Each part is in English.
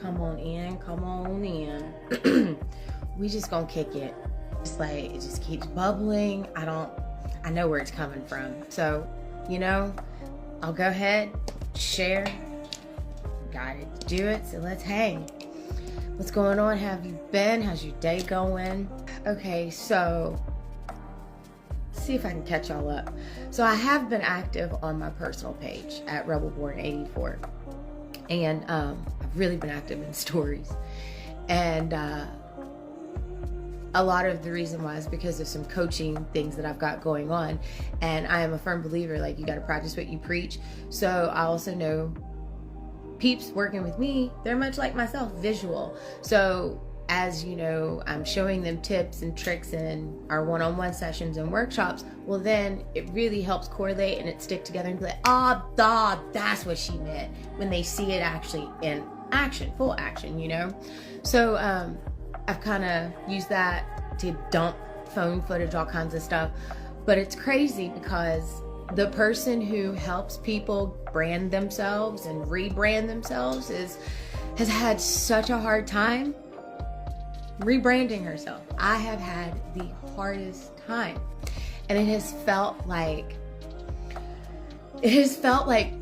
come on in. We just gonna kick it. It's like, it just keeps bubbling. I know where it's coming from. So, I'll go ahead, share. Got it to do it, so let's hang. What's going on? How have you been? How's your day going? Okay, so see if I can catch y'all up. So I have been active on my personal page at RebelBorn84, and I've really been active in stories, and a lot of the reason why is because of some coaching things that I've got going on, and I am a firm believer, like, you got to practice what you preach. So I also know peeps working with me, they're much like myself, visual. So as you know, I'm showing them tips and tricks in our one-on-one sessions and workshops. Well, then it really helps correlate and it stick together and be like, that's what she meant, when they see it actually in action, full action, So I've kind of used that to dump phone footage, all kinds of stuff. But it's crazy because the person who helps people brand themselves and rebrand themselves has had such a hard time rebranding herself. I have had the hardest time, and it has felt like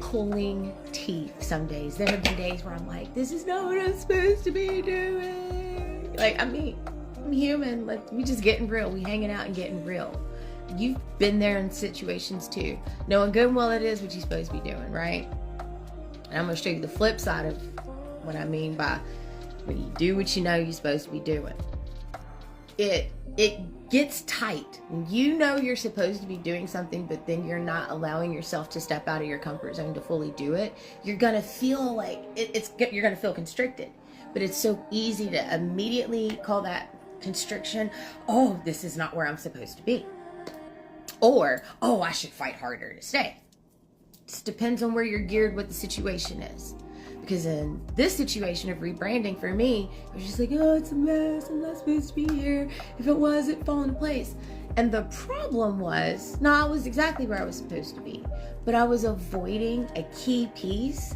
pulling teeth some days. There have been days where I'm like, this is not what I'm supposed to be doing. Like, I'm human. Like, we just getting real. We hanging out and getting real. You've been there in situations too, knowing good and well it is what you're supposed to be doing, right? And I'm gonna show you the flip side of what I mean by when you do what you know you're supposed to be doing. It gets tight. You know you're supposed to be doing something, but then you're not allowing yourself to step out of your comfort zone to fully do it. You're gonna feel like you're gonna feel constricted. But it's so easy to immediately call that constriction, oh, this is not where I'm supposed to be. Or, oh, I should fight harder to stay. It just depends on where you're geared, what the situation is. Because in this situation of rebranding, for me, it was just like, oh, it's a mess. I'm not supposed to be here. If it was, it'd fall into place. And the problem was, no, I was exactly where I was supposed to be. But I was avoiding a key piece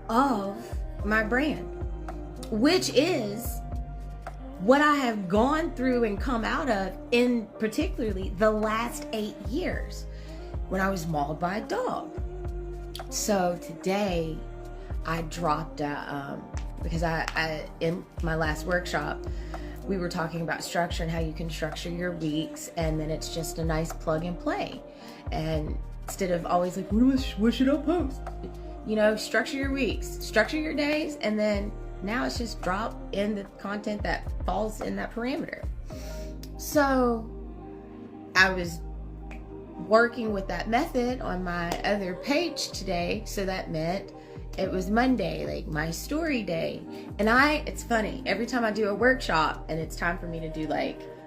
of my brand, which is what I have gone through and come out of in particularly the last 8 years when I was mauled by a dog. So today I dropped because I in my last workshop, we were talking about structure and how you can structure your weeks, and then it's just a nice plug and play. And instead of always like, what should I post? Structure your weeks, structure your days, and then now it's just drop in the content that falls in that parameter. So I was working with that method on my other page today. So that meant it was Monday, like my story day. And it's funny, every time I do a workshop and it's time for me to do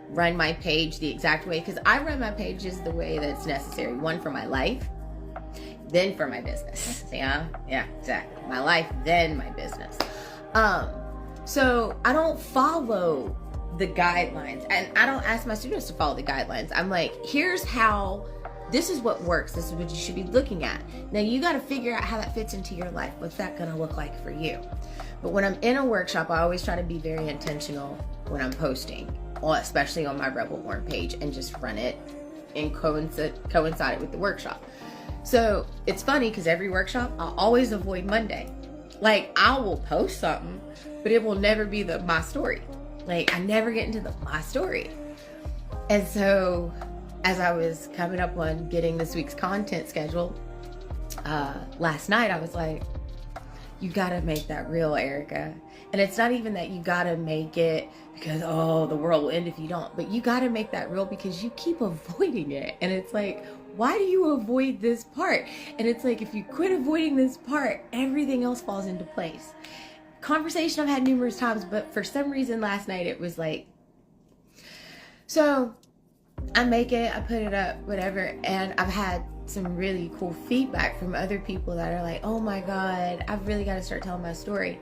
run my page the exact way, because I run my pages the way that's necessary. One, for my life, then for my business. Yeah, exactly. My life, then my business. So I don't follow the guidelines, and I don't ask my students to follow the guidelines. I'm like, this is what works. This is what you should be looking at. Now you got to figure out how that fits into your life. What's that going to look like for you? But when I'm in a workshop, I always try to be very intentional when I'm posting, especially on my Rebel Born page, and just run it and coincide it with the workshop. So it's funny because every workshop, I'll always avoid Monday. Like, I will post something, but it will never be my story. Like, I never get into my story. And so as I was coming up on getting this week's content schedule, last night I was like, you gotta make that real, Erica. And it's not even that you gotta make it because, the world will end if you don't. But you gotta make that real because you keep avoiding it. And it's like, why do you avoid this part? And it's like, if you quit avoiding this part, everything else falls into place. Conversation I've had numerous times, but for some reason last night it was like, so I make it, I put it up, whatever. And I've had some really cool feedback from other people that are like, oh my God, I've really got to start telling my story.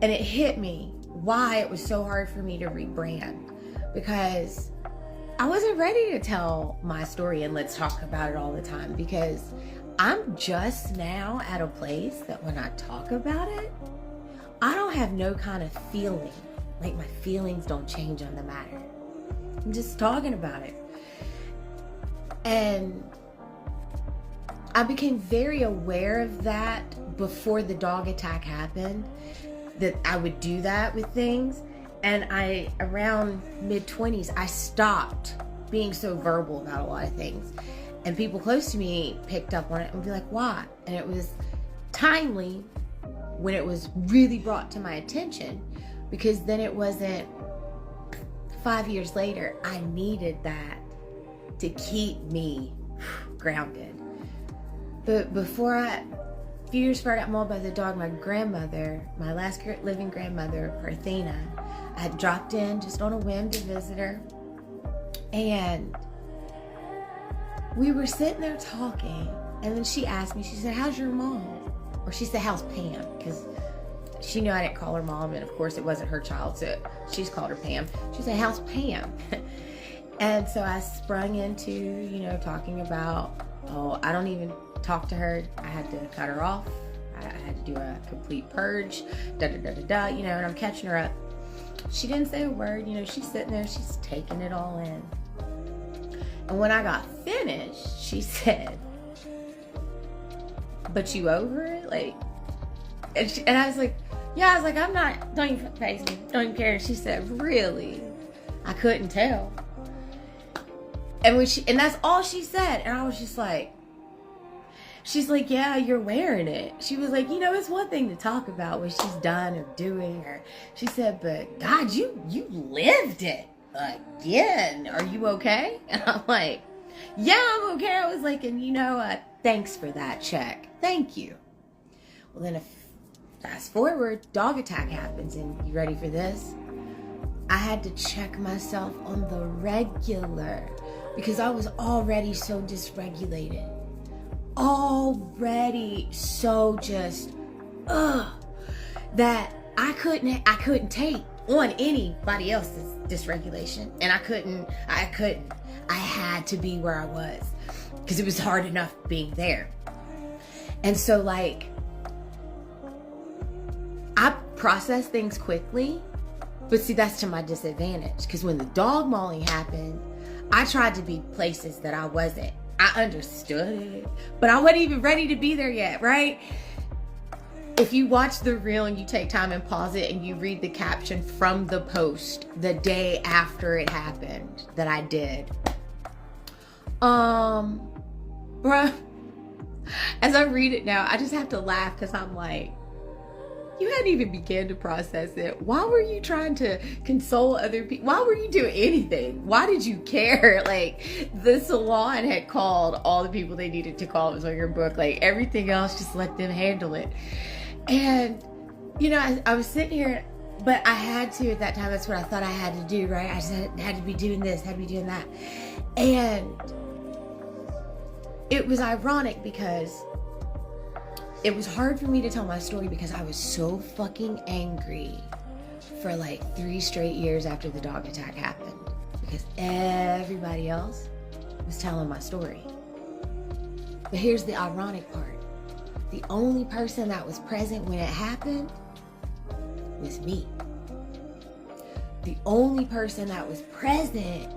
And it hit me why it was so hard for me to rebrand, because I wasn't ready to tell my story and let's talk about it all the time, because I'm just now at a place that when I talk about it, I don't don't have no kind of feeling. Like, my feelings don't change on the matter. I'm just talking about it. And I became very aware of that before the dog attack happened, that I would do that with things. And around mid-20s, I stopped being so verbal about a lot of things. And people close to me picked up on it and would be like, why? And it was timely when it was really brought to my attention, because then it wasn't 5 years later. I needed that to keep me grounded. But a few years before I got mauled by the dog, my grandmother, my last living grandmother, Parthena, I had dropped in just on a whim to visit her. And we were sitting there talking, and then she asked me, she said, how's your mom? Or she said, how's Pam? Because she knew I didn't call her mom, and of course it wasn't her child, so she's called her Pam. She said, how's Pam? And so I sprung into, talking about, I don't even talk to her. I had to cut her off. I had to do a complete purge, and I'm catching her up. She didn't say a word, she's sitting there, she's taking it all in. And when I got finished, she said, but you over it? And I was like, yeah, I'm not, don't even face me, don't even care. And she said, really? I couldn't tell. And that's all she said. And I was just like, she's like, yeah, you're wearing it. She was like, it's one thing to talk about what she's done or doing. Or she said, but God, you lived it again. Are you okay? And I'm like, yeah, I'm okay. I was like, and thanks for that check. Thank you. Well, then fast forward, dog attack happens. And you ready for this? I had to check myself on the regular because I was already so dysregulated. Already so just that I couldn't take on anybody else's dysregulation, and I had to be where I was because it was hard enough being there. And so I process things quickly, but see, that's to my disadvantage, because when the dog mauling happened, I tried to be places that I wasn't. I understood it, but I wasn't even ready to be there yet, right? If you watch the reel and you take time and pause it and you read the caption from the post the day after it happened that I did, bruh, as I read it now, I just have to laugh because I'm like, you hadn't even begun to process it. Why were you trying to console other people? Why were you doing anything? Why did you care? The salon had called all the people they needed to call. It was on your book. Everything else, just let them handle it. And, I was sitting here, but I had to at that time. That's what I thought I had to do, right? I just had to be doing this, had to be doing that. And it was ironic because it was hard for me to tell my story because I was so fucking angry for 3 straight years after the dog attack happened, because everybody else was telling my story. But here's the ironic part. The only person that was present when it happened was me. The only person that was present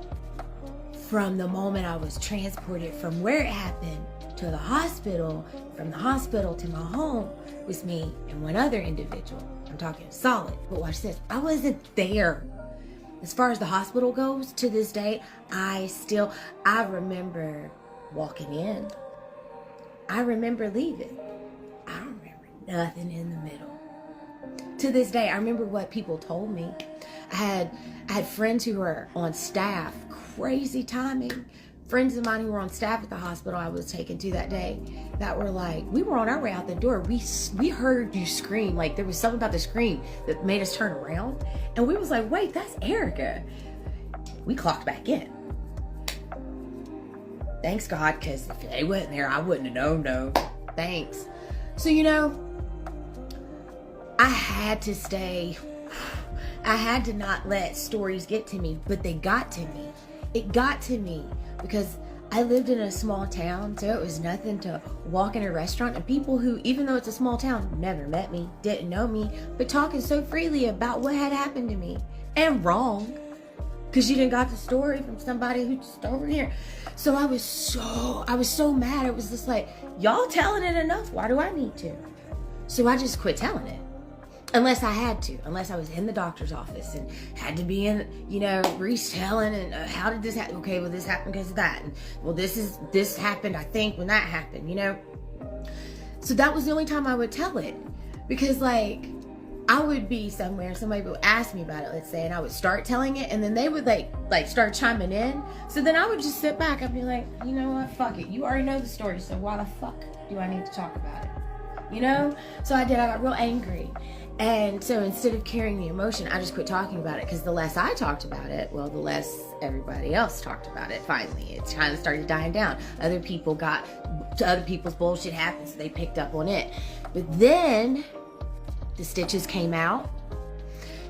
from the moment I was transported from where it happened to the hospital, from the hospital to my home, was me and one other individual. I'm talking solid, but watch this. I wasn't there. As far as the hospital goes, to this day, I remember walking in. I remember leaving. I don't remember nothing in the middle. To this day, I remember what people told me. I had friends who were on staff, crazy timing. Friends of mine who were on staff at the hospital I was taken to that day, that were like, we were on our way out the door. We heard you scream. There was something about the scream that made us turn around. And we was like, wait, that's Erica. We clocked back in. Thanks God, because if they wasn't there, I wouldn't have known. No, thanks. So, I had to stay. I had to not let stories get to me, but they got to me. It got to me because I lived in a small town, so it was nothing to walk in a restaurant and people who, even though it's a small town, never met me, didn't know me, but talking so freely about what had happened to me. And wrong, because you didn't got the story from somebody who's just over here. So I was so mad. It was just like, y'all telling it enough. Why do I need to? So I just quit telling it. Unless I had to, unless I was in the doctor's office and had to be in, retelling and how did this happen? Okay, well, this happened because of that. And well, this happened, I think, when that happened, So that was the only time I would tell it, because like, I would be somewhere, somebody would ask me about it, let's say, and I would start telling it, and then they would like start chiming in. So then I would just sit back. I'd be like, you know what, fuck it. You already know the story, so why the fuck do I need to talk about it? So I got real angry. And so instead of carrying the emotion, I just quit talking about it, because the less I talked about it, well, the less everybody else talked about it. Finally, it kind of started dying down. Other people's bullshit happened, so they picked up on it. But then the stitches came out,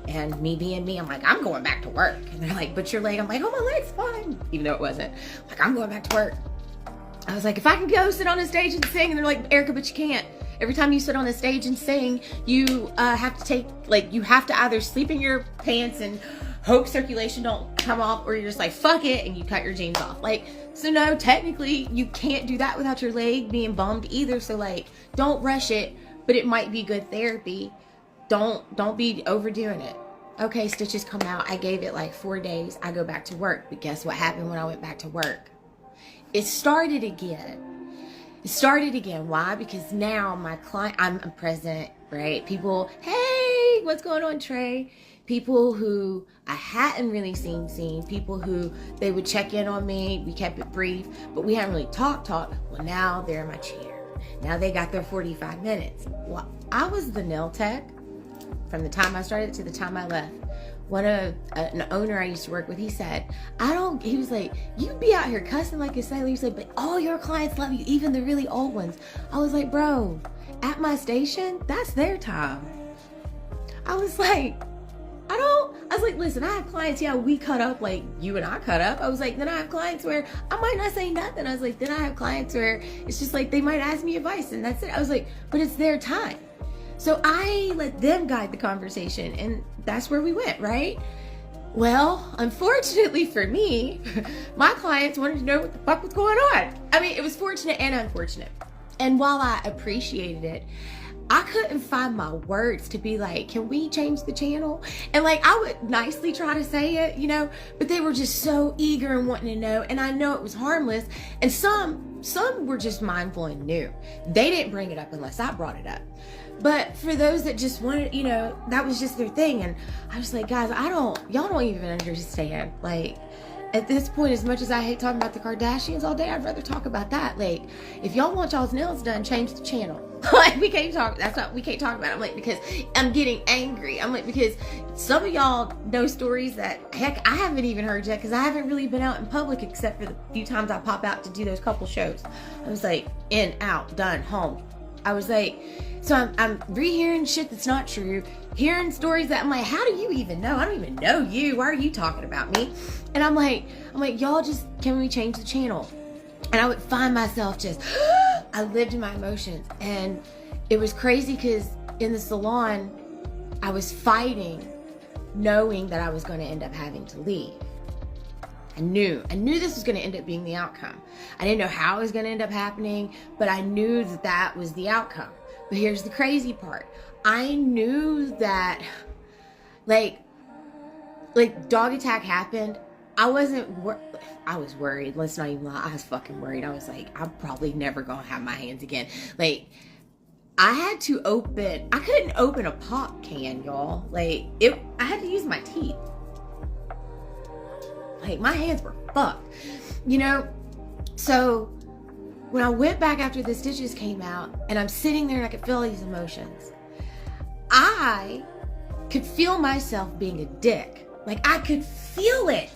and me being me, I'm like, I'm going back to work. And they're like, but your leg? I'm like, oh, my leg's fine. Even though it wasn't. Like, I'm going back to work. I was like, if I can go sit on a stage and sing, and they're like, Erica, but you can't. Every time you sit on a stage and sing, you have to you have to either sleep in your pants and hope circulation don't come off, or you're just like, fuck it, and you cut your jeans off. So no, technically you can't do that without your leg being bummed either. So don't rush it, but it might be good therapy. Don't be overdoing it. Okay, stitches come out. I gave it 4 days. I go back to work. But guess what happened when I went back to work? It started again. Why? Because now my client, I'm present, right? People, hey, what's going on, Trey? People who I hadn't really seen, people who they would check in on me. We kept it brief, but we hadn't really talked. Well, now they're in my chair. Now they got their 45 minutes. Well, I was the nail tech from the time I started to the time I left. An owner I used to work with, he said, he was like, you be out here cussing like a sailor. He said, but all your clients love you, even the really old ones. I was like, bro, at my station, that's their time. I was like, listen, I have clients, yeah, we cut up like you and I cut up. I was like, then I have clients where I might not say nothing. I was like, then I have clients where it's just like, they might ask me advice and that's it. I was like, but it's their time. So I let them guide the conversation, and that's where we went, right? Well, unfortunately for me, my clients wanted to know what the fuck was going on. I mean, it was fortunate and unfortunate. And while I appreciated it, I couldn't find my words to be like, can we change the channel? And I would nicely try to say it, but they were just so eager and wanting to know. And I know it was harmless. And some were just mindful and knew. They didn't bring it up unless I brought it up. But for those that just wanted, that was just their thing. And I was like, guys, y'all don't even understand. At this point, as much as I hate talking about the Kardashians all day, I'd rather talk about that. If y'all want y'all's nails done, change the channel. We can't talk. That's what we can't talk about. I'm like, because I'm getting angry. I'm like, because some of y'all know stories that, heck, I haven't even heard yet, because I haven't really been out in public except for the few times I pop out to do those couple shows. I was like, in, out, done, home. I was like, so I'm rehearing shit that's not true, hearing stories that I'm like, how do you even know? I don't even know you. Why are you talking about me? And I'm like, y'all just, can we change the channel? And I would find myself just, I lived in my emotions. And it was crazy because in the salon, I was fighting, knowing that I was going to end up having to leave. I knew this was going to end up being the outcome. I didn't know how it was going to end up happening, but I knew that was the outcome. But here's the crazy part. I knew that, dog attack happened. I was worried. Let's not even lie. I was fucking worried. I was like, I'm probably never going to have my hands again. I couldn't open a pop can, y'all. I had to use my teeth. My hands were fucked, So when I went back after the stitches came out and I'm sitting there and I could feel these emotions, I could feel myself being a dick. I could feel it.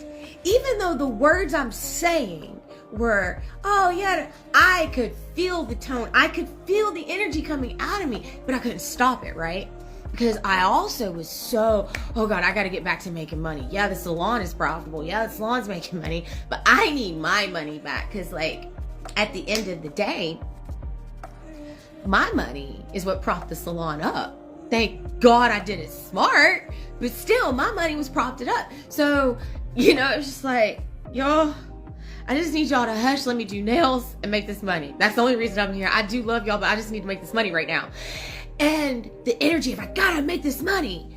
Even though the words I'm saying were, oh yeah, I could feel the tone. I could feel the energy coming out of me, but I couldn't stop it, right? Because I also was so, oh God, I got to get back to making money. Yeah, the salon is profitable. Yeah, the salon's making money. But I need my money back. Because, like, at the end of the day, my money is what propped the salon up. Thank God I did it smart. But still, my money was propped it up. So, you know, it was just like, y'all, I just need y'all to hush, let me do nails and make this money. That's the only reason I'm here. I do love y'all, but I just need to make this money right now. And the energy of I gotta make this money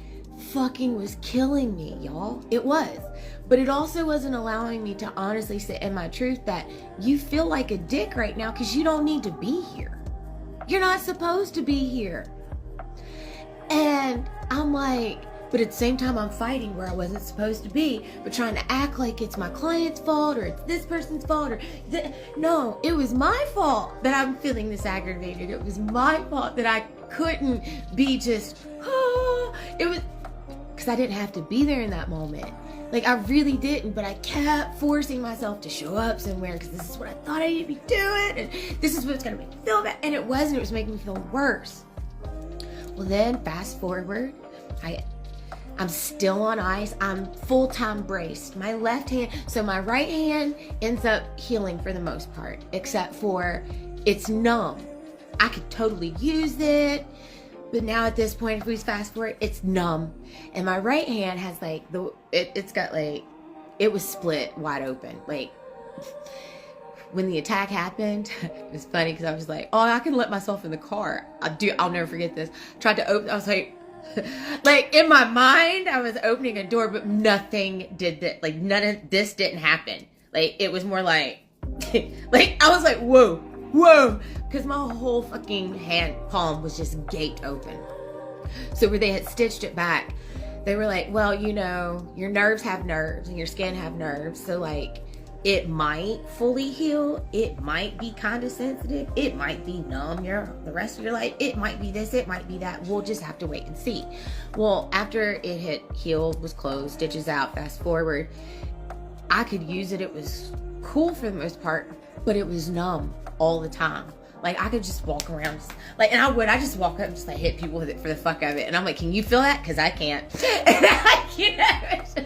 fucking was killing me, y'all. It was. But it also wasn't allowing me to honestly sit in my truth that you feel like a dick right now because you don't need to be here. You're not supposed to be here. And I'm like, but at the same time I'm fighting where I wasn't supposed to be, but trying to act like it's my client's fault or it's this person's fault or no, it was my fault that I'm feeling this aggravated. It was my fault that I couldn't be just, it was because I didn't have to be there in that moment. Like, I really didn't, but I kept forcing myself to show up somewhere because this is what I thought I needed to be doing, and this is what's gonna make me feel bad, and it wasn't. It was making me feel worse. Well, then fast forward, I'm still on ice. I'm full-time braced. My left hand, so my right hand ends up healing for the most part, except for it's numb. I could totally use it, but now at this point, if we fast forward, it's numb. And my right hand has like, it's got like, it was split wide open. Like, when the attack happened, it was funny because I was like, oh, I can let myself in the car. I'll never forget this. Tried to open, I was like, like in my mind, I was opening a door, but nothing did that. Like, none of this didn't happen. Like, it was more like, like, I was like, whoa. Because my whole fucking hand palm was just gaped open. So where they had stitched it back, they were like, well, you know, your nerves have nerves and your skin have nerves. So like, it might fully heal. It might be kind of sensitive. It might be numb the rest of your life. It might be this, it might be that. We'll just have to wait and see. Well, after it had healed, was closed, stitches out, fast forward, I could use it. It was cool for the most part, but it was numb all the time. Like, I could just walk around, like, and I just walk up and just like hit people with it for the fuck of it. And I'm like, can you feel that? Because I can't. And I can't.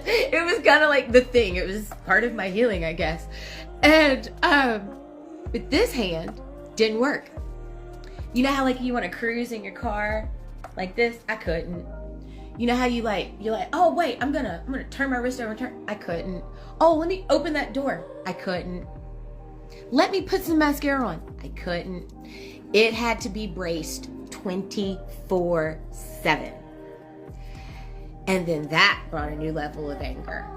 It was kind of like the thing. It was part of my healing, I guess. And, but this hand didn't work. You know how like you want to cruise in your car like this? I couldn't. You know how you're like, oh wait, I'm gonna turn my wrist over, I couldn't. Oh, let me open that door. I couldn't. Let me put some mascara on. I couldn't. It had to be braced 24/7. And then that brought a new level of anger.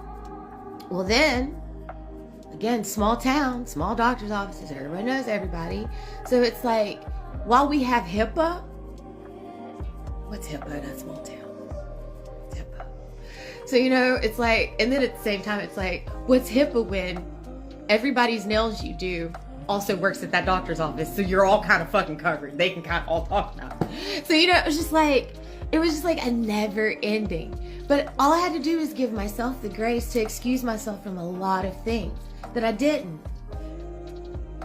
Well then, again, small town, small doctor's offices, everybody knows everybody. So it's like, while we have HIPAA, what's HIPAA in a small town? It's HIPAA. So, you know, it's like, and then at the same time, it's like, what's HIPAA when everybody's nails you do also works at that doctor's office, so you're all kind of fucking covered. They can kind of all talk now. So, you know, it was just like a never ending. But all I had to do was give myself the grace to excuse myself from a lot of things that I didn't.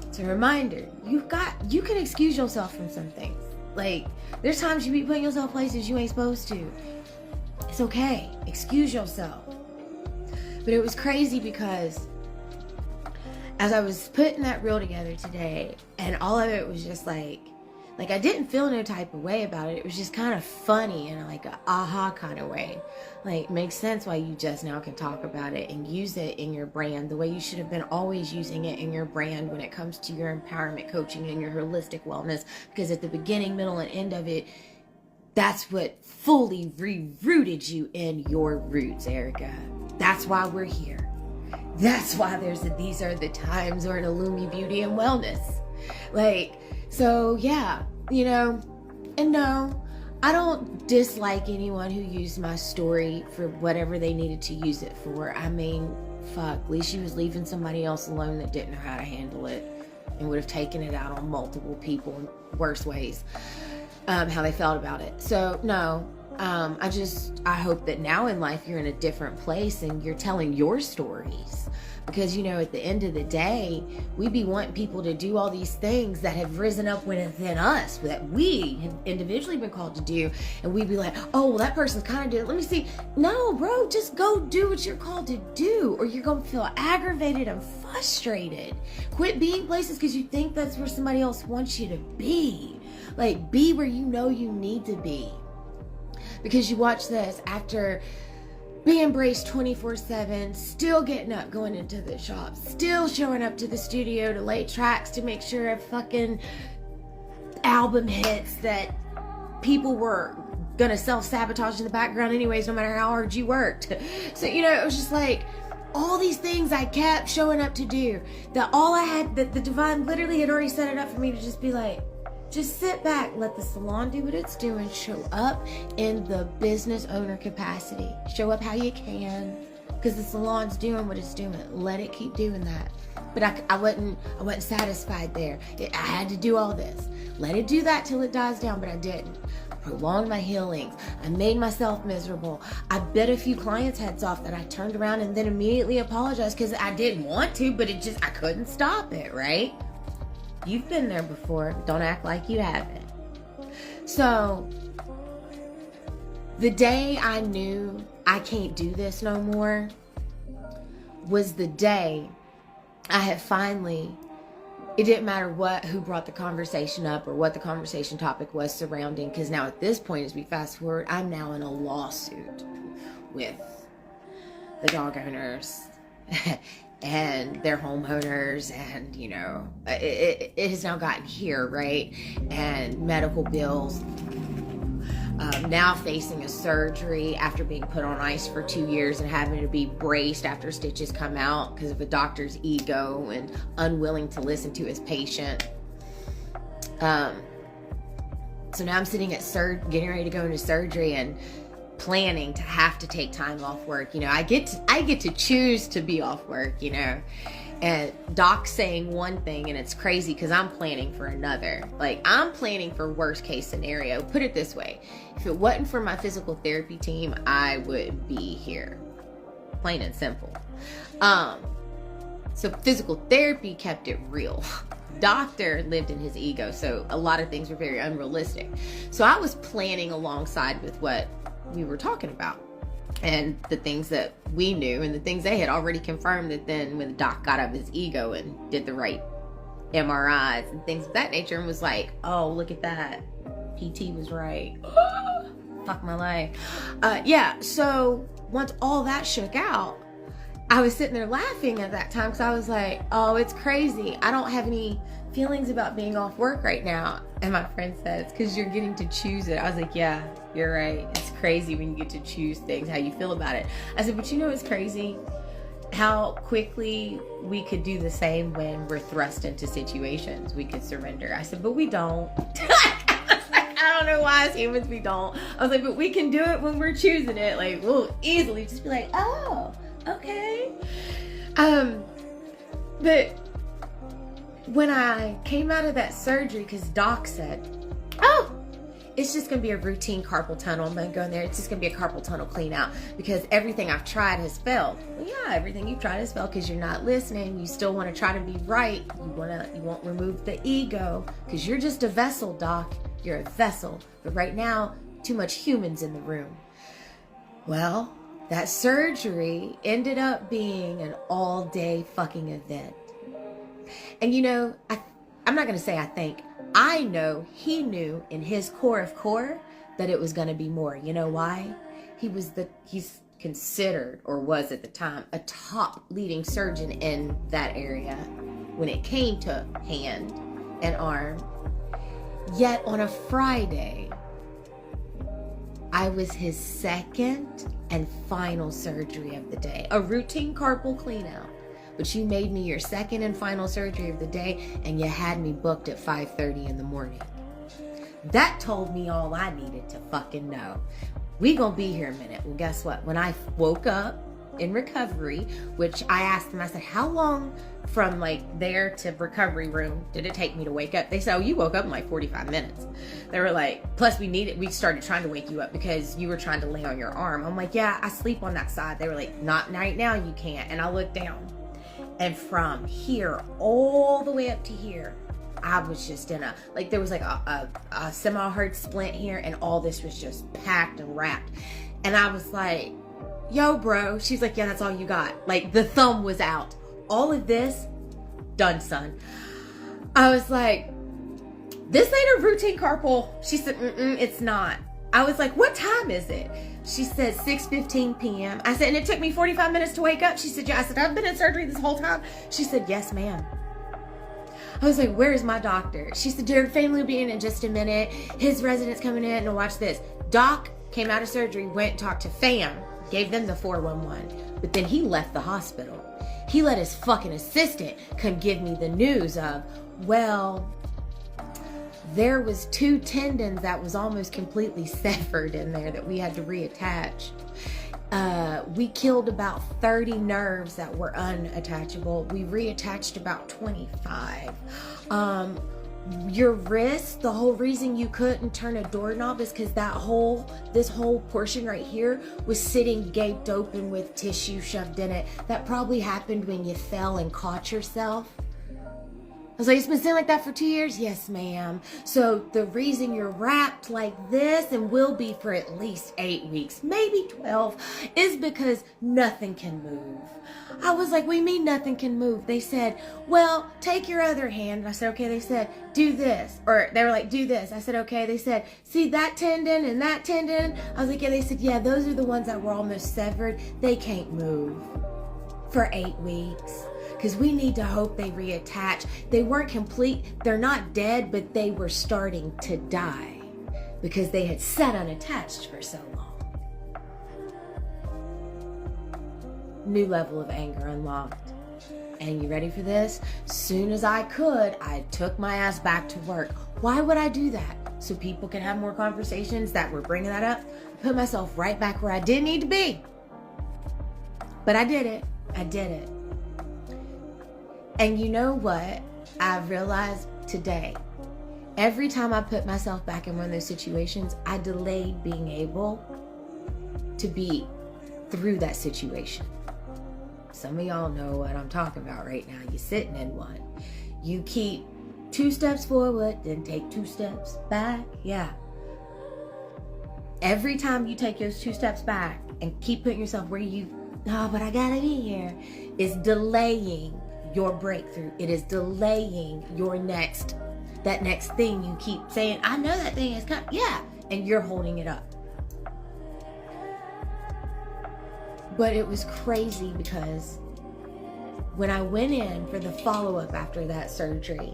It's a reminder. You can excuse yourself from some things. Like, there's times you be putting yourself places you ain't supposed to. It's okay. Excuse yourself. But it was crazy because as I was putting that reel together today, and all of it was just like I didn't feel no type of way about it. It was just kind of funny in like a aha kind of way. Like, makes sense why you just now can talk about it and use it in your brand the way you should have been always using it in your brand when it comes to your empowerment coaching and your holistic wellness. Because at the beginning, middle, and end of it, that's what fully rerouted you in your roots, Erica. That's why we're here. That's why these are the times we're in Illumi Beauty and Wellness. Like, so yeah, you know, and no, I don't dislike anyone who used my story for whatever they needed to use it for. I mean, fuck, at least she was leaving somebody else alone that didn't know how to handle it and would have taken it out on multiple people in worse ways, how they felt about it. So no, I hope that now in life you're in a different place and you're telling your stories Because, you know, at the end of the day, we be wanting people to do all these things that have risen up within us that we have individually been called to do. And we be like, oh, well, that person's kind of doing it. Let me see. No, bro, just go do what you're called to do, or you're going to feel aggravated and frustrated. Quit being places because you think that's where somebody else wants you to be. Like, be where you know you need to be. Because you watch this, after being braced 24/7, still getting up, going into the shop, still showing up to the studio to lay tracks to make sure a fucking album hits that people were gonna self-sabotage in the background anyways, no matter how hard you worked. So, you know, it was just like all these things I kept showing up to do, that all I had, that the divine literally had already set it up for me to just be like, just sit back, let the salon do what it's doing, show up in the business owner capacity. Show up how you can, because the salon's doing what it's doing. Let it keep doing that. But I wasn't satisfied there. I had to do all this. Let it do that till it dies down, but I didn't. I prolonged my healings. I made myself miserable. I bit a few clients' heads off that I turned around and then immediately apologized because I didn't want to, but I couldn't stop it, right? You've been there before. Don't act like you haven't. So, the day I knew I can't do this no more was the day I had finally, it didn't matter who brought the conversation up or what the conversation topic was surrounding, because now at this point, as we fast forward, I'm now in a lawsuit with the dog owners and their homeowners, and, you know, it has now gotten here, right? And medical bills. Now facing a surgery after being put on ice for 2 years and having to be braced after stitches come out because of a doctor's ego and unwilling to listen to his patient. So now I'm sitting at getting ready to go into surgery and planning to have to take time off work. You know, I get to choose to be off work, you know. And Doc's saying one thing, and it's crazy because I'm planning for another. Like, I'm planning for worst case scenario. Put it this way. If it wasn't for my physical therapy team, I would be here. Plain and simple. So physical therapy kept it real. Doctor lived in his ego, so a lot of things were very unrealistic. So I was planning alongside with what we were talking about, and the things that we knew and the things they had already confirmed, that then when the doc got up his ego and did the right MRIs and things of that nature and was like, oh, look at that, PT was right. Fuck my life. Yeah, so once all that shook out, I was sitting there laughing at that time because I was like, oh, it's crazy. I don't have any feelings about being off work right now. And my friend says, because you're getting to choose it. I was like, yeah, you're right. It's crazy when you get to choose things, how you feel about it. I said, but you know what's crazy? How quickly we could do the same when we're thrust into situations. We could surrender. I said, but we don't. I don't know why as humans we don't. I was like, but we can do it when we're choosing it. Like, we'll easily just be like, oh, okay. But when I came out of that surgery, because Doc said, oh, it's just going to be a routine carpal tunnel. I'm going to go in there. It's just going to be a carpal tunnel clean out because everything I've tried has failed. Well, yeah, everything you've tried has failed because you're not listening. You still want to try to be right. You won't remove the ego because you're just a vessel, Doc. You're a vessel. But right now, too much humans in the room. Well, that surgery ended up being an all-day fucking event. And you know, I'm not going to say I think. I know he knew in his core of core that it was going to be more. You know why? He's considered, or was at the time, a top leading surgeon in that area when it came to hand and arm. Yet on a Friday, I was his second and final surgery of the day. A routine carpal clean out. But you made me your second and final surgery of the day, and you had me booked at 5:30 in the morning. That told me all I needed to fucking know. We gonna be here a minute. Well, guess what? When I woke up in recovery, which I asked them, I said, how long from like there to recovery room did it take me to wake up? They said, oh, you woke up in like 45 minutes. They were like, plus we started trying to wake you up because you were trying to lay on your arm. I'm like, yeah, I sleep on that side. They were like, not right now, you can't. And I looked down. And from here all the way up to here, I was just in a, like there was like a semi-hard splint here, and all this was just packed and wrapped. And I was like, yo, bro. She's like, yeah, that's all you got. Like the thumb was out. All of this, done, son. I was like, this ain't a routine carpal. She said, it's not. I was like, what time is it? She said 6:15 p.m. I said, and it took me 45 minutes to wake up. She said, yeah. I said, I've been in surgery this whole time. She said, yes, ma'am. I was like, where's my doctor? She said, your family will be in just a minute. His resident's coming in, and watch this. Doc came out of surgery, went and talked to fam, gave them the 411, but then he left the hospital. He let his fucking assistant come give me the news of, well, there was 2 tendons that was almost completely severed in there that we had to reattach. We killed about 30 nerves that were unattachable. We reattached about 25. Your wrist, the whole reason you couldn't turn a doorknob is because this whole portion right here was sitting gaped open with tissue shoved in it. That probably happened when you fell and caught yourself. I was like, it's been sitting like that for 2 years? Yes, ma'am. So the reason you're wrapped like this and will be for at least 8 weeks, maybe 12, is because nothing can move. I was like, what do you mean nothing can move? They said, well, take your other hand. And I said, okay. They said, do this. Or they were like, do this. I said, okay. They said, see that tendon and that tendon? I was like, yeah. They said, yeah, those are the ones that were almost severed. They can't move for 8 weeks. Because we need to hope they reattach. They weren't complete. They're not dead, but they were starting to die because they had sat unattached for so long. New level of anger unlocked. And you ready for this? Soon as I could, I took my ass back to work. Why would I do that? So people can have more conversations that were bringing that up. I put myself right back where I didn't need to be. But I did it. I did it. And you know what I realized today? Every time I put myself back in one of those situations, I delayed being able to be through that situation. Some of y'all know what I'm talking about right now. You're sitting in one. You keep 2 steps forward, then take 2 steps back. Yeah. Every time you take those 2 steps back and keep putting yourself where but I gotta be here, is delaying your breakthrough. It is delaying your that next thing. You keep saying, I know that thing is coming. Yeah. And you're holding it up. But it was crazy because when I went in for the follow-up after that surgery,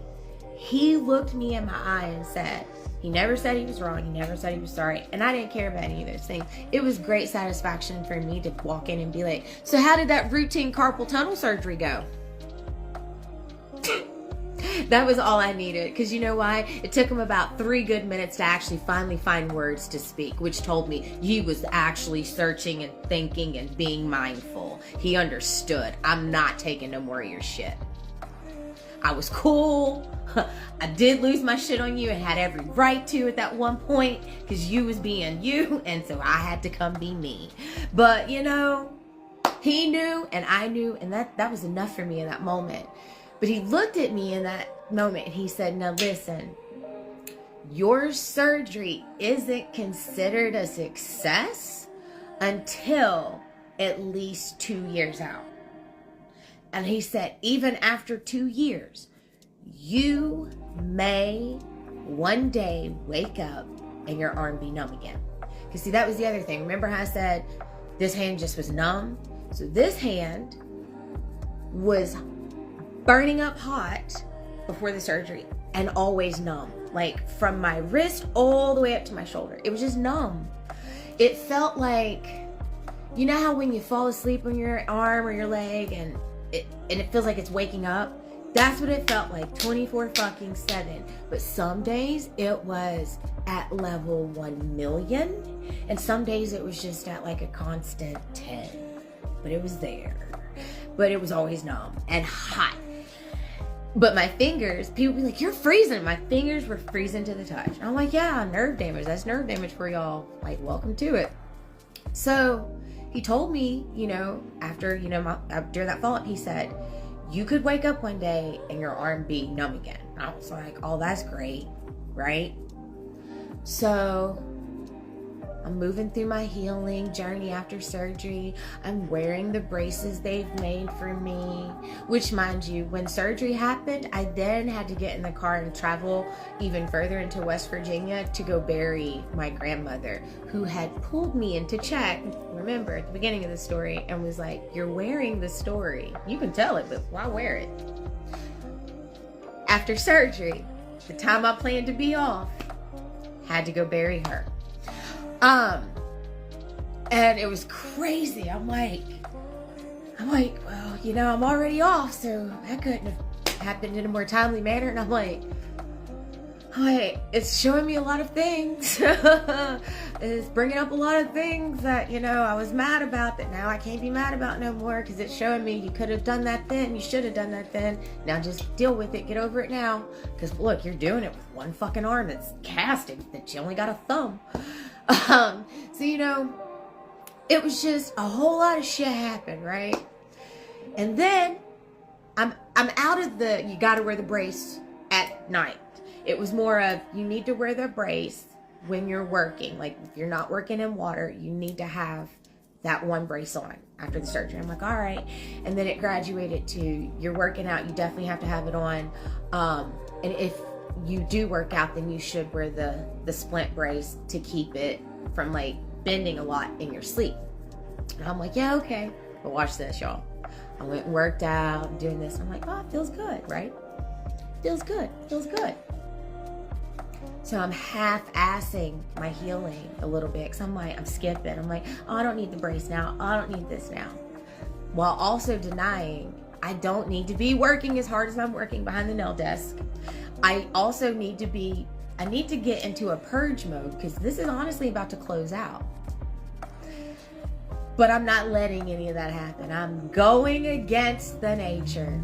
he looked me in my eye and said, he never said he was wrong. He never said he was sorry. And I didn't care about any of those things. It was great satisfaction for me to walk in and be like, so how did that routine carpal tunnel surgery go? That was all I needed. Because you know why? It took him about 3 good minutes to actually finally find words to speak, which told me he was actually searching and thinking and being mindful. He understood. I'm not taking no more of your shit. I was cool. I did lose my shit on you and had every right to at that one point because you was being you, and so I had to come be me. But you know, he knew and I knew, and that was enough for me in that moment. But he looked at me in that moment and he said, now listen, your surgery isn't considered a success until at least 2 years out. And he said, even after 2 years, you may one day wake up and your arm be numb again. Because see, that was the other thing. Remember how I said this hand just was numb? So this hand was burning up hot before the surgery and always numb. Like from my wrist all the way up to my shoulder. It was just numb. It felt like, you know how when you fall asleep on your arm or your leg and it feels like it's waking up? That's what it felt like 24/7. But some days it was at level 1 million. And some days it was just at like a constant 10. But it was there. But it was always numb and hot. But my fingers, people be like, you're freezing. My fingers were freezing to the touch. I'm like, yeah, nerve damage. That's nerve damage for y'all. Like, welcome to it. So he told me, after, during that follow-up, he said, you could wake up one day and your arm be numb again. I was like, oh, that's great, right? So I'm moving through my healing journey after surgery. I'm wearing the braces they've made for me, which, mind you, when surgery happened, I then had to get in the car and travel even further into West Virginia to go bury my grandmother, who had pulled me into check, remember, at the beginning of the story, and was like, you're wearing the story. You can tell it, but why wear it? After surgery, the time I planned to be off, had to go bury her. And it was crazy. I'm like, well, you know, I'm already off, so that couldn't have happened in a more timely manner. And I'm like, it's showing me a lot of things. It's bringing up a lot of things that, you know, I was mad about that now I can't be mad about no more, because it's showing me you could have done that then. You should have done that then. Now just deal with it. Get over it now. Because look, you're doing it with one fucking arm that's casting, that you only got a thumb. So, you know, it was just a whole lot of shit happened, right? And then I'm out of the, you got to wear the brace at night. It was more of, you need to wear the brace when you're working. Like, if you're not working in water, you need to have that one brace on after the surgery. I'm like, all right. And then it graduated to, you're working out, you definitely have to have it on. And if you do work out, then you should wear the splint brace to keep it from like bending a lot in your sleep. And I'm like, yeah, okay. But watch this, y'all. I went and worked out, doing this. I'm like, oh, it feels good, right? Feels good, feels good. So I'm half-assing my healing a little bit, because I'm like, I'm skipping. I'm like, oh, I don't need the brace now. Oh, I don't need this now. While also denying, I don't need to be working as hard as I'm working behind the nail desk. I also need to get into a purge mode, because this is honestly about to close out. But I'm not letting any of that happen. I'm going against the nature.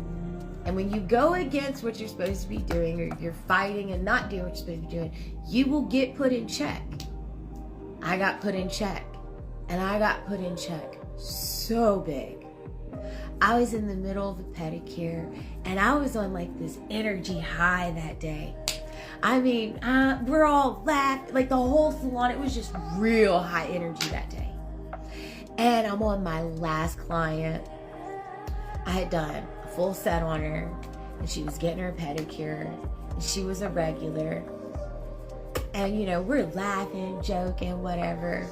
And when you go against what you're supposed to be doing, or you're fighting and not doing what you're supposed to be doing, you will get put in check. I got put in check. And I got put in check so big. I was in the middle of a pedicure, and I was on like this energy high that day. I mean, we're all laughing, like the whole salon, it was just real high energy that day. And I'm on my last client. I had done a full set on her, and she was getting her pedicure, and she was a regular. And, you know, we're laughing, joking, whatever.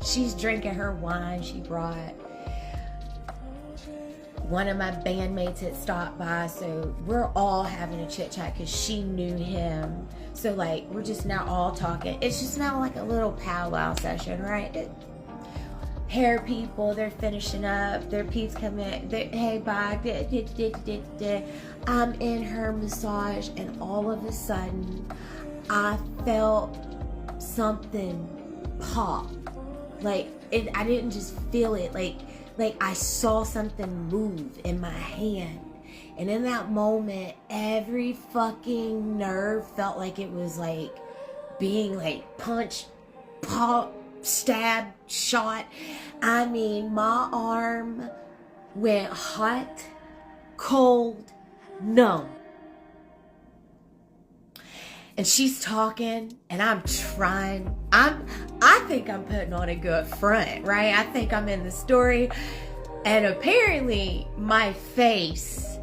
She's drinking her wine she brought. One of my bandmates had stopped by, so we're all having a chit chat because she knew him. So like, we're just now all talking. It's just now like a little powwow session, right? Hair people, they're finishing up. Their peeps come in. Hey, bye. I'm in her massage, and all of a sudden, I felt something pop. Like, I didn't just feel it. Like I saw something move in my hand. And in that moment, every fucking nerve felt like it was like being like punched, popped, stabbed, shot. I mean, my arm went hot, cold, numb. And she's talking, and I'm trying. I think I'm putting on a good front, right? I think I'm in the story. And apparently my face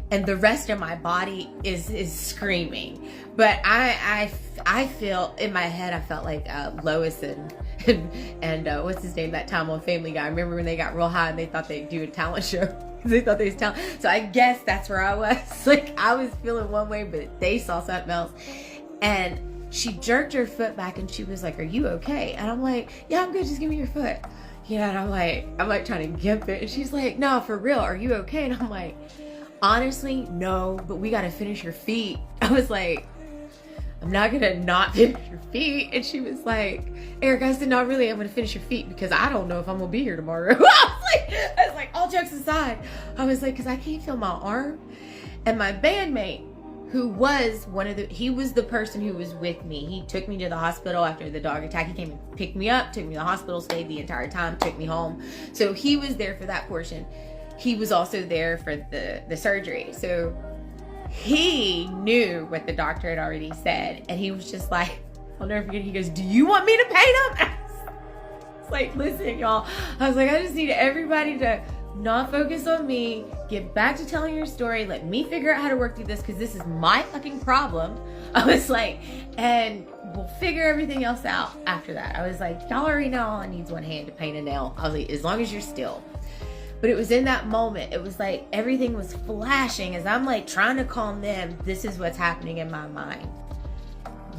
and the rest of my body is screaming. But I feel, in my head, I felt like Lois and what's his name, that time on Family Guy. I remember when they got real high and they thought they'd do a talent show. They thought they was talent. So I guess that's where I was. Like, I was feeling one way, but they saw something else. And she jerked her foot back, and she was like, "Are you okay?" And I'm like, "Yeah, I'm good. Just give me your foot." Yeah, and I'm like trying to gimp it. And she's like, "No, for real. Are you okay?" And I'm like, "Honestly, no, but we got to finish your feet." I was like, "I'm not going to not finish your feet." And she was like, "Erica," I said, "No, really, I'm going to finish your feet because I don't know if I'm going to be here tomorrow." I was like, all jokes aside, I was like, because I can't feel my arm. And my bandmate, who was he was the person who was with me. He took me to the hospital after the dog attack. He came and picked me up, took me to the hospital, stayed the entire time, took me home. So he was there for that portion. he was also there for the surgery. So he knew what the doctor had already said. And he was just like, I'll never forget, he goes, do you want me to pay them? It's like, listen, y'all. I was like, I just need everybody to not focus on me. Get back to telling your story. Let me figure out how to work through this, because this is my fucking problem. I was like, and we'll figure everything else out after that. I was like, y'all already know all I need is one hand to paint a nail. I was like, as long as you're still. But it was in that moment, it was like everything was flashing as I'm like trying to calm them. This is what's happening in my mind.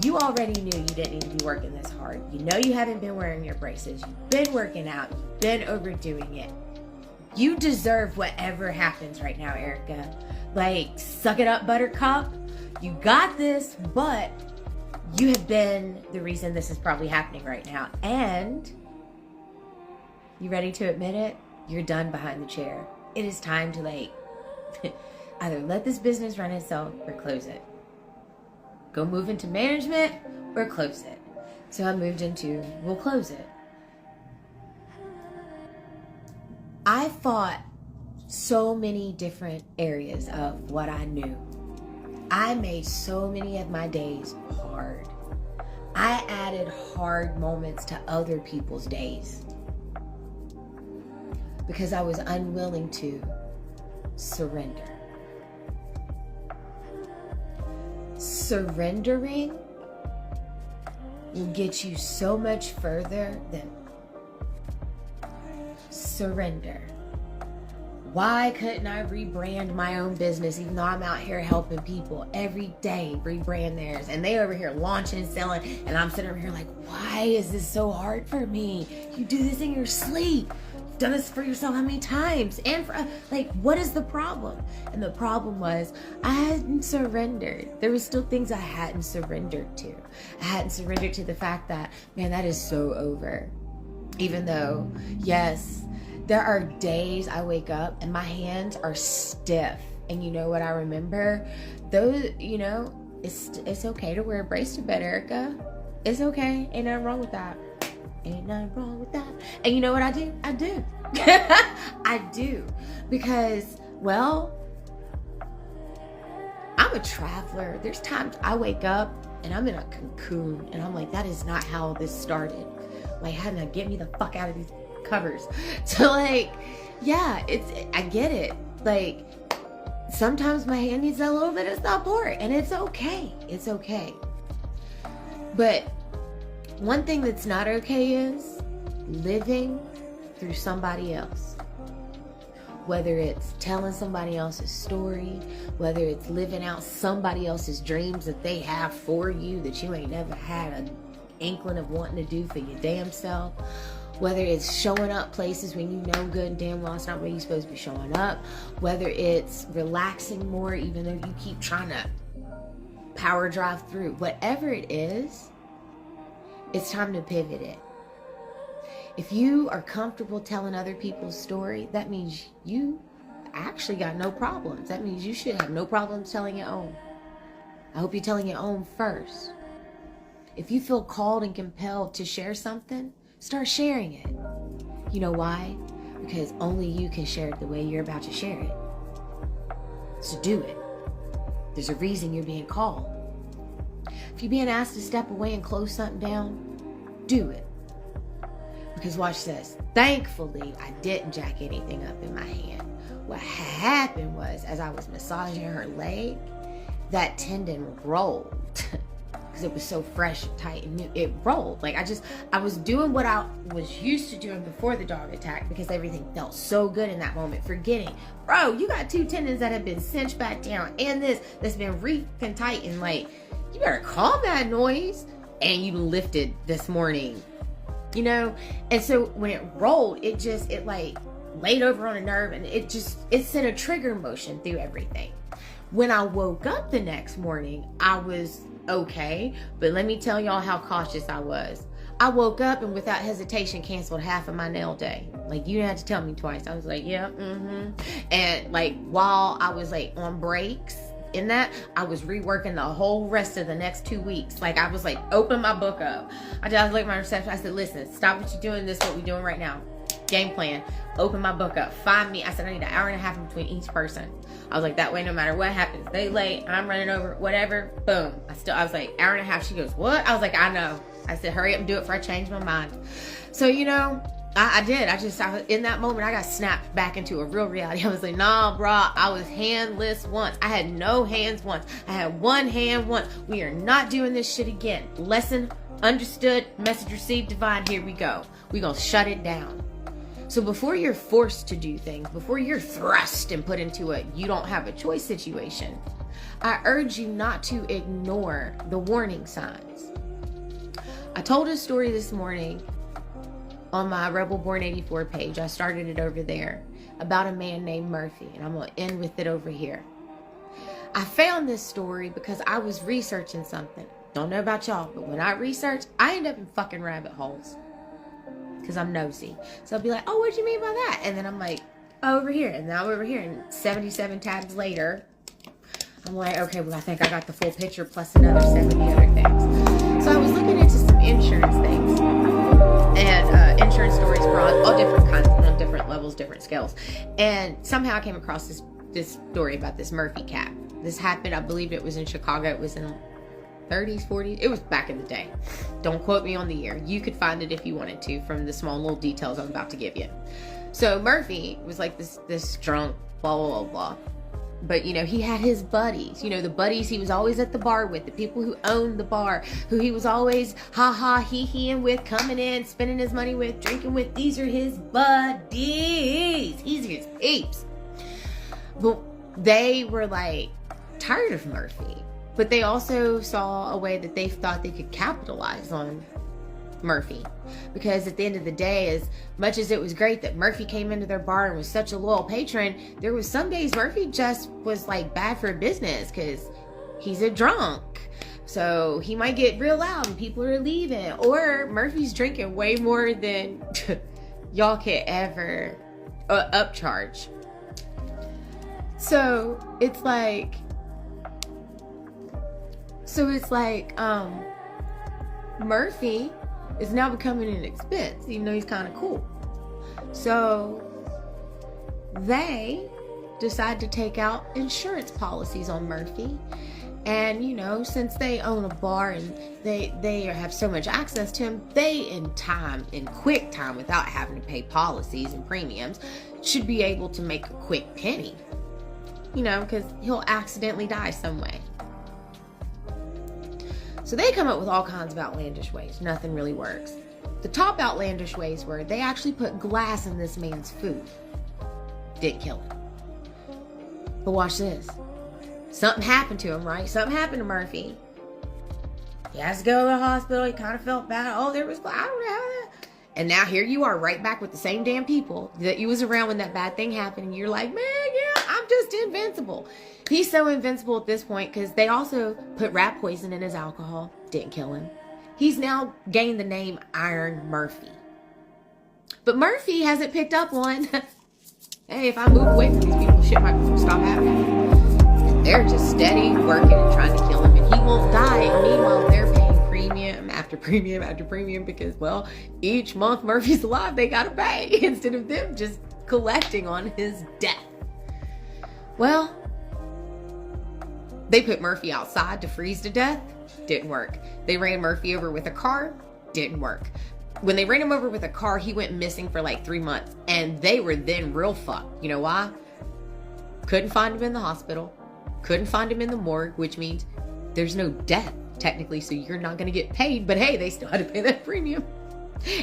You already knew you didn't need to be working this hard. You know you haven't been wearing your braces. You've been working out. You've been overdoing it. You deserve whatever happens right now, Erica. Like, suck it up, buttercup. You got this, but you have been the reason this is probably happening right now. And you ready to admit it? You're done behind the chair. It is time to, like, either let this business run itself or close it. Go move into management or close it. So I moved into, we'll close it. I fought so many different areas of what I knew. I made so many of my days hard. I added hard moments to other people's days because I was unwilling to surrender. Surrendering will get you so much further than surrender. Why couldn't I rebrand my own business, even though I'm out here helping people every day rebrand theirs, and they over here launching, selling, and I'm sitting over here like, why is this so hard for me? You do this in your sleep. You've done this for yourself how many times? And for, like, what is the problem? And the problem was I hadn't surrendered. There was still things I hadn't surrendered to. I hadn't surrendered to the fact that, man, that is so over. Even though, yes, there are days I wake up and my hands are stiff. And you know what I remember? Those, you know, it's okay to wear a brace to bed, Erica. It's okay. Ain't nothing wrong with that. Ain't nothing wrong with that. And you know what I do? I do. I do. Because, well, I'm a traveler. There's times I wake up and I'm in a cocoon and I'm like, that is not how this started. Like, how did I get me the fuck out of these covers? So, like, yeah, I get it. Like, sometimes my hand needs a little bit of support, and it's okay. It's okay. But one thing that's not okay is living through somebody else. Whether it's telling somebody else's story, whether it's living out somebody else's dreams that they have for you that you ain't never had an inkling of wanting to do for your damn self, whether it's showing up places when you know good and damn well it's not where you're supposed to be showing up, whether it's relaxing more even though you keep trying to power drive through, whatever it is, it's time to pivot it. If you are comfortable telling other people's story, that means you actually got no problems. That means you should have no problems telling your own. I hope you're telling your own first. If you feel called and compelled to share something, start sharing it. You know why? Because only you can share it the way you're about to share it. So do it. There's a reason you're being called. If you're being asked to step away and close something down, do it. Because watch this. Thankfully, I didn't jack anything up in my hand. What happened was, as I was massaging her leg, that tendon rolled. Because it was so fresh and tight and new. It rolled. Like, I was doing what I was used to doing before the dog attack because everything felt so good in that moment. Forgetting, bro, you got 2 tendons that have been cinched back down and this that's been freaking tight, and like, you better calm that noise. And you lifted this morning, you know? And so when it rolled, it like laid over on a nerve, and it sent a trigger motion through everything. When I woke up the next morning, I was okay, but let me tell y'all how cautious I was. I woke up and without hesitation canceled half of my nail day. Like, you didn't have to tell me twice. I was like, yeah, And like, while I was like on breaks in that, I was reworking the whole rest of the next 2 weeks. Like, I was like, open my book up. I just looked at my reception. I said, listen, stop what you're doing. This is what we're doing right now. Game plan. Open my book up. Find me. I said, I need an hour and a half in between each person. I was like, that way, no matter what happens, they late, I'm running over, whatever, boom. I was like, hour and a half. She goes, what? I was like, I know. I said, hurry up and do it before I change my mind. So, you know, I did. I was, in that moment, I got snapped back into a real reality. I was like, nah, brah, I was handless once. I had no hands once. I had one hand once. We are not doing this shit again. Lesson understood, message received, divine, here we go. We gonna shut it down. So before you're forced to do things, before you're thrust and put into a you don't have a choice situation, I urge you not to ignore the warning signs. I told a story this morning on my Rebel Born 84 page. I started it over there about a man named Murphy, and I'm going to end with it over here. I found this story because I was researching something. Don't know about y'all, but when I research, I end up in fucking rabbit holes because I'm nosy. So I'll be like, oh, what do you mean by that? And then I'm like, oh, over here, and now over here, and 77 tabs later, I'm like, okay, well, I think I got the full picture plus another 70 other things. So I was looking into some insurance things and insurance stories for all different kinds, on different levels, different scales. And somehow I came across this story about this Murphy cat. This happened, I believe it was in Chicago. It was in the 30s, 40s. It was back in the day. Don't quote me on the year. You could find it if you wanted to from the small little details I'm about to give you. So Murphy was like this drunk, blah, blah, blah, blah. But, you know, he had his buddies, you know, the buddies he was always at the bar with, the people who owned the bar, who he was always he-heing with, coming in, spending his money with, drinking with. These are his buddies. These are his peeps. But they were like tired of Murphy. But they also saw a way that they thought they could capitalize on Murphy, because at the end of the day, as much as it was great that Murphy came into their bar and was such a loyal patron, there was some days Murphy just was like bad for business because he's a drunk. So he might get real loud and people are leaving, or Murphy's drinking way more than y'all could ever upcharge. So it's like Murphy is now becoming an expense, even though he's kind of cool. So they decide to take out insurance policies on Murphy. And, you know, since they own a bar and they have so much access to him, they in quick time, without having to pay policies and premiums, should be able to make a quick penny. You know, because he'll accidentally die some way. So they come up with all kinds of outlandish ways. Nothing really works. The top outlandish ways were they actually put glass in this man's food. Didn't kill him. But watch this. Something happened to him, right? Something happened to Murphy. He has to go to the hospital. He kind of felt bad. Oh, there was glass. I don't know. And now here you are right back with the same damn people that you was around when that bad thing happened. And you're like, man, yeah, I'm just invincible. He's so invincible at this point because they also put rat poison in his alcohol. Didn't kill him. He's now gained the name Iron Murphy. But Murphy hasn't picked up on, hey, if I move away from these people, shit might stop happening. And they're just steady working and trying to kill him. And he won't die. And meanwhile, they're paying premium after premium after premium because, well, each month Murphy's alive, they got to pay instead of them just collecting on his death. Well, they put Murphy outside to freeze to death. Didn't work. They ran Murphy over with a car. Didn't work. When they ran him over with a car, he went missing for like 3 months. And they were then real fucked. You know why? Couldn't find him in the hospital. Couldn't find him in the morgue, which means there's no death, technically. So you're not going to get paid. But hey, they still had to pay that premium.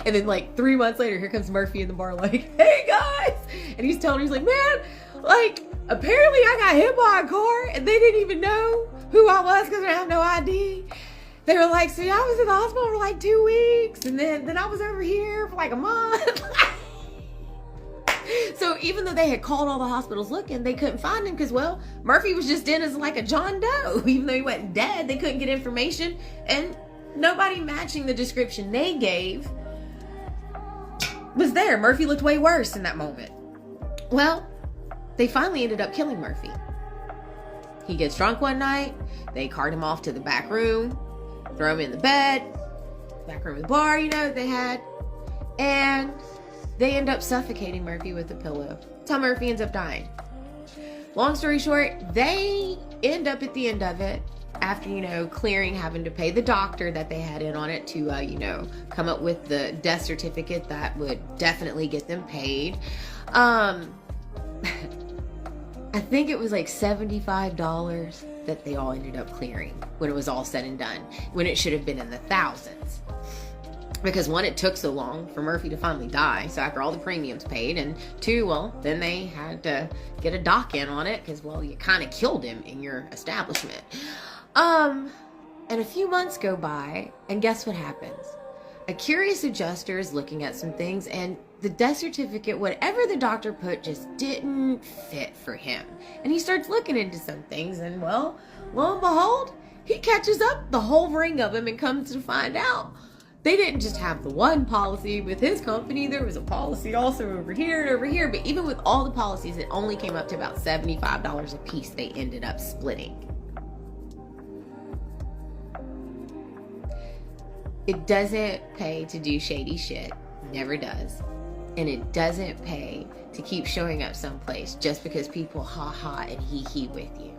And then like 3 months later, here comes Murphy in the bar like, hey guys. And he's telling, he's like, man, like, apparently I got hit by a car and they didn't even know who I was because I have no ID. They were like, see, I was in the hospital for like 2 weeks and then I was over here for like a month. So even though they had called all the hospitals looking, they couldn't find him because, well, Murphy was just in as like a John Doe. Even though he wasn't dead, they couldn't get information and nobody matching the description they gave was there. Murphy looked way worse in that moment. Well, they finally ended up killing Murphy. He gets drunk one night. They cart him off to the back room, throw him in the bed, back room of the bar, you know, they had. And They end up suffocating Murphy with a pillow. That's how Murphy ends up dying. Long story short, they end up at the end of it, after, clearing, having to pay the doctor that they had in on it to, come up with the death certificate that would definitely get them paid. I think it was like $75 that they all ended up clearing when it was all said and done, when it should have been in the thousands. Because one, it took so long for Murphy to finally die, so after all the premiums paid, and two, well, then they had to get a doc in on it, because, well, you kind of killed him in your establishment. And a few months go by, and guess what happens? A curious adjuster is looking at some things, and the death certificate, whatever the doctor put, just didn't fit for him. And he starts looking into some things, and well, lo and behold, he catches up the whole ring of them and comes to find out they didn't just have the one policy with his company. There was a policy also over here and over here. But even with all the policies, it only came up to about $75 a piece they ended up splitting. It doesn't pay to do shady shit. Never does. And it doesn't pay to keep showing up someplace just because people ha-ha and hee-hee with you.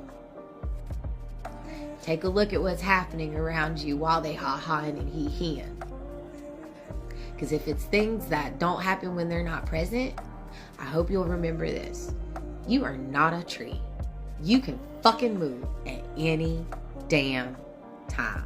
Take a look at what's happening around you while they ha-ha-ing and hee-heeing. Because if it's things that don't happen when they're not present, I hope you'll remember this. You are not a tree. You can fucking move at any damn time.